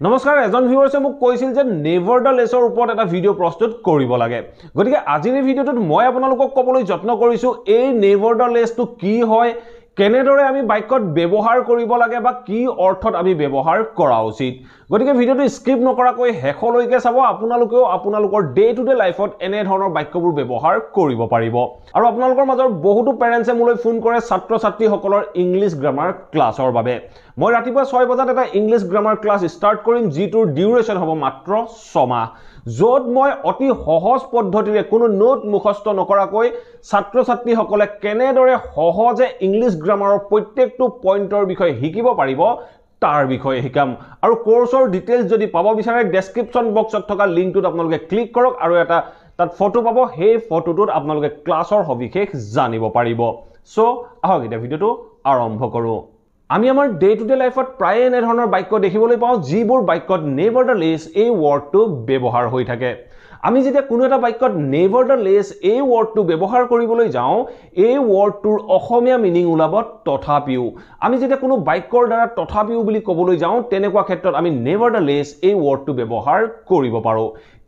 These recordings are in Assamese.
নমস্কাৰ এজন ভিউৱাৰ্সে মোক কৈছিল যে নেভাৰডলেছৰ ওপৰত এটা ভিডিও প্ৰস্তুত কৰিব লাগে গতিকে আজিৰ এই ভিডিওটোত মই আপোনালোকক ক'বলৈ যত্ন কৰিছো এই নেভাৰডলেছটো কি হয় কেনেদৰে আমি বাইকত ব্যৱহাৰ কৰিব লাগে বা কি অৰ্থত আমি ব্যৱহাৰ কৰা উচিত গতিকে ভিডিওটো স্কিপ নকৰাকৈ হেখলৈকে চাব আপোনালোকেও আপোনালোকৰ ডে টু ডে লাইফত এনে ধৰণৰ বাক্যবোৰ ব্যৱহাৰ কৰিব পাৰিব আৰু আপোনালোকৰ মাজৰ বহুতো পেৰেন্টছে মোলৈ ফোন কৰে ছাত্ৰ ছাত্ৰীসকলৰ ইংলিশ গ্ৰামাৰ ক্লাছৰ বাবে মই ৰাতিপুৱা 6 বজাত এটা ইংলিশ গ্ৰামাৰ ক্লাছ ষ্টাৰ্ট কৰিম যিটোৰ ডিউৰেচন হ'ব মাত্ৰ 6 মাহ য'ত মই অতি সহজ পদ্ধতিৰে কোনো নোট মুখস্থ নকৰাকৈ ছাত্ৰ ছাত্ৰীসকলে কেনেদৰে সহজে ইংলিশ গ্ৰামাৰৰ প্ৰত্যেকটো পইণ্টৰ বিষয়ে শিকিব পাৰিব তাৰ বিষয়ে শিকাম আৰু কোৰ্সৰ ডিটেইলছ যদি পাব বিচাৰে ডেসক্ৰিপচন বক্সত থকা লিংকটোত আপোনালোকে ক্লিক কৰক আৰু এটা তাত ফটো পাব সেই ফটোটোত আপোনালোকে ক্লাছৰ সবিশেষ জানিব পাৰিব সো আহক এটা ভিডিওটো আৰম্ভ কৰো আমি আমাৰ ডে টু ডে লাইফত প্ৰায় এনে ধৰণৰ বাক্য দেখিবলৈ পাওঁ যিবোৰ বাক্যত নেভাৰডলেছ এই ওয়াৰ্ডটো ব্যৱহাৰ হৈ থাকে আমি যেতিয়া কোনো এটা বাক্যত নেভাৰডলেছ এই ওয়াৰ্ডটো ব্যৱহাৰ কৰিবলৈ যাওঁ এই ওয়াৰ্ডটোৰ অসমীয়া মিনিং ওলাব তথাপিও আমি যেতিয়া কোনো বাক্যৰ দ্বাৰা তথাপিও বুলি ক'বলৈ যাওঁ তেনেকুৱা ক্ষেত্ৰত আমি নেভাৰডলেছ এই ওয়াৰ্ডটো ব্যৱহাৰ কৰিব পাৰো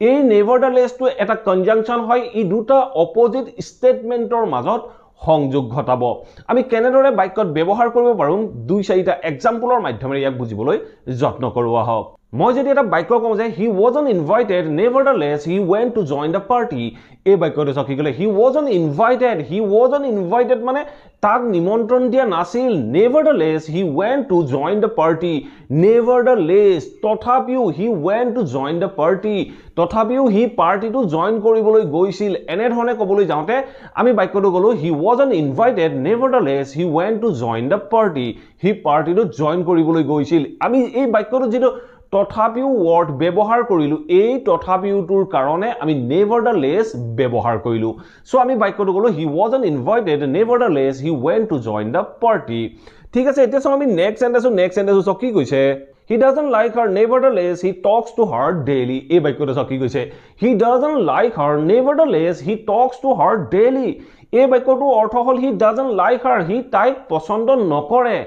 এই নেভাৰডলেছটো এটা কনজাংকচন হয় ই দুটা অপোজিট ষ্টেটমেন্টৰ মাজত সংযোগ ঘটাব আমি কেনেদৰে বাক্যত ব্যৱহাৰ কৰিব পাৰোঁ দুই চাৰিটা এক্সাম্পলৰ মাধ্যমেৰে ইয়াক বুজিবলৈ যত্ন কৰো আহক মই যদি এটা বাক্য কওঁ যে he wasn't invited nevertheless he went to join the party এই বাক্যটো কি ক'লে he wasn't invited মানে তাক নিমন্ত্ৰণ দিয়া নাছিল nevertheless he went to join the party nevertheless তথাপিও he went to join the party তথাপিও he পাৰ্টিটো জয়েন কৰিবলৈ গৈছিল এনে ধৰণে ক'বলৈ যাওঁতে আমি বাক্যটো ক'লো he wasn't invited nevertheless he went to join the party he পাৰ্টিটো জয়েন কৰিবলৈ গৈছিল আমি এই বাক্যটো যেটো তথাপিও ওয়াৰ্ড ব্যৱহাৰ কৰিলো এই তথাপিওটোৰ কাৰণে আমি নেভাৰডলেছ ব্যৱহাৰ কৰিলো সো আমি বাক্যটো ক'লো he wasn't invited nevertheless he went to join the party ঠিক আছে এতিয়া আমি নেক্সট সেন্টেন্স কি কৈছে he doesn't like her nevertheless he talks to her daily এই বাক্যটো কি কৈছে he doesn't like her nevertheless he talks to her daily এই বাক্যটো অৰ্থ হল he doesn't like her he তাইক পছন্দ নকৰে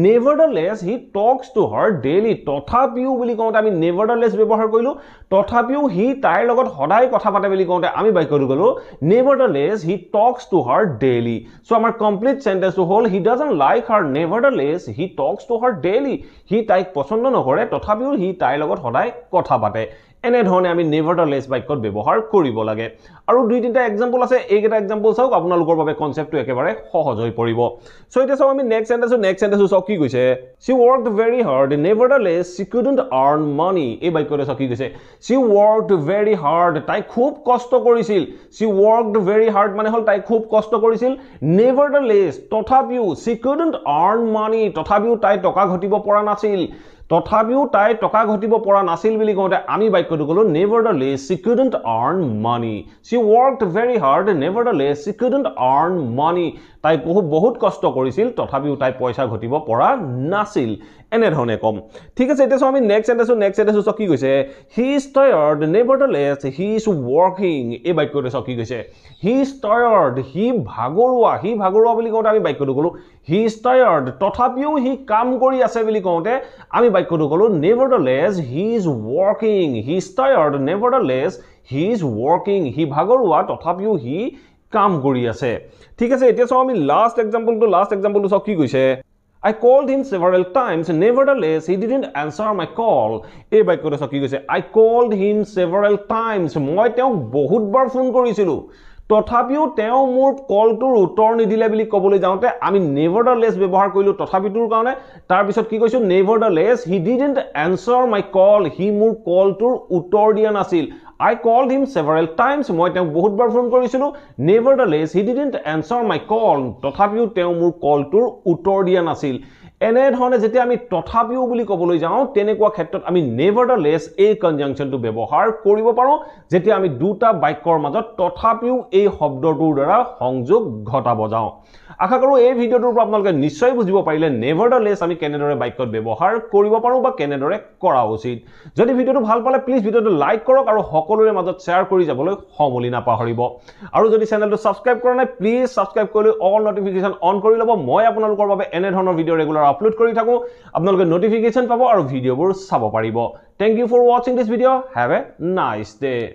nevertheless he talks to her daily তথাপিও বুলি কওঁতে আমি nevertheless ব্যৱহাৰ কৰিলো তথাপিও he তাইৰ লগত সদায় কথা পাতে বুলি কওঁতে আমি বাক্যটো গলো nevertheless he talks to her daily so আমাৰ কমপ্লিট সেন্টেন্সটো হল he doesn't like her nevertheless he talks to her daily he তাইক পছন্দ নকৰে তথাপিও he তাইৰ লগত সদায় কথা পাতে এনে ধৰণে আমি নেভাৰডলেছ বাক্যত ব্যৱহাৰ কৰিব লাগে আৰু দুই তিনটা এক্সাম্পল আছে এইকেইটা এক্সাম্পল চাওক আপোনালোকৰ বাবে কনসেপ্টটো একেবাৰে সহজ হৈ পৰিব সো এতিয়া চাও আমি নেক্সট সেন্টেন্স চাওক কি কৈছে she worked very hard nevertheless she couldn't earn money এই বাক্যটো চাওক কি কৈছে she worked very hard তাই খুব কষ্ট কৰিছিল she worked very hard মানে হল তাই খুব কষ্ট কৰিছিল nevertheless তথাপিও she couldn't earn money তথাপিও তাই টকা ঘটিব পৰা নাছিল তথাপিও তাই টকা ঘটিব পৰা নাছিল বুলি কওঁতে আমি বাক্যটো ক'লো nevertheless she couldn't earn money she worked very hard nevertheless she couldn't earn money তাই বহুত কষ্ট কৰিছিল তথাপিও তাই পইচা ঘটিব পৰা নাছিল এনে ধৰণে কম ঠিক আছে এতিয়া আমি নেক্সট সেন্টেন্স কি কৈছে he is tired nevertheless he is working এই বাক্যটো কি কৈছে he is tired he ভাগৰুৱা বুলি কওঁতে আমি বাক্যটো ক'লো he is tired তথাপিও he কাম কৰি আছে বুলি কওঁতে আমি বাক্যটো ক'লো nevertheless he is working he is tired nevertheless he is working he ভাগৰুৱা তথাপিও he কাম কৰি আছে ঠিক আছে এতিয়া চাও আমি লাষ্ট এক্সাম্পলটো চাও কি কৈছে I called him several times nevertheless he didn't answer my call এই বাক্যটো চাও কি কৈছে I called him several times মই তেওঁক বহুতবাৰ ফোন কৰিছিলো তথাপিও তেওঁ মোৰ কলটোৰ উত্তৰ নিদিলে বুলি ক'বলৈ যাওঁতে আমি nevertheless ব্যৱহাৰ কৰিলো তথাপিটোৰ কাৰণে তাৰ পিছত কি কৈছো nevertheless he didn't answer my call he মোৰ কলটোৰ উত্তৰ দিয়া নাছিল I called him several times মই তেওঁক বহুতবাৰ ফোন কৰিছিলো nevertheless he didn't answer my call তথাপিও তেওঁ মোৰ কলটোৰ উত্তৰ দিয়া নাছিল এনে ধৰণে যেতিয়া আমি তথাপিও বুলি ক'বলৈ যাওঁ তেনেকুৱা ক্ষেত্ৰত আমি nevertheless এই কনজাংকচনটো ব্যৱহাৰ কৰিব পাৰো যেতিয়া আমি দুটা বাক্যৰ মাজত তথাপিও এই শব্দটোৰ দ্বাৰা সংযোগ ঘটাব যাওঁ আশা কৰো এই ভিডিওটোৰ পৰা আপোনালোকে নিশ্চয় বুজিব পাৰিলে nevertheless আমি কেনেদৰে বাক্যত ব্যৱহাৰ কৰিব পাৰো বা কেনেদৰে কৰা উচিত যদি ভিডিওটো ভাল পালে প্লিজ ভিডিওটো লাইক কৰক আৰু সকলোৰে মাজত শেয়াৰ কৰি যাবলৈ সমলি নাপাহৰিব আৰু যদি চেনেলটো সাবস্ক্ৰাইব কৰা নাই প্লিজ সাবস্ক্ৰাইব কৰি অল নটিফিকেশন অন কৰি লব মই আপোনালোকৰ বাবে এনে ধৰণৰ ভিডিও ৰেগুলাৰ আপলোড কৰি থাকো আপোনালোকে নটিফিকেশন পাব আৰু ভিডিঅ'বোৰ চাব পাৰিব thank you for watching this video' have a nice day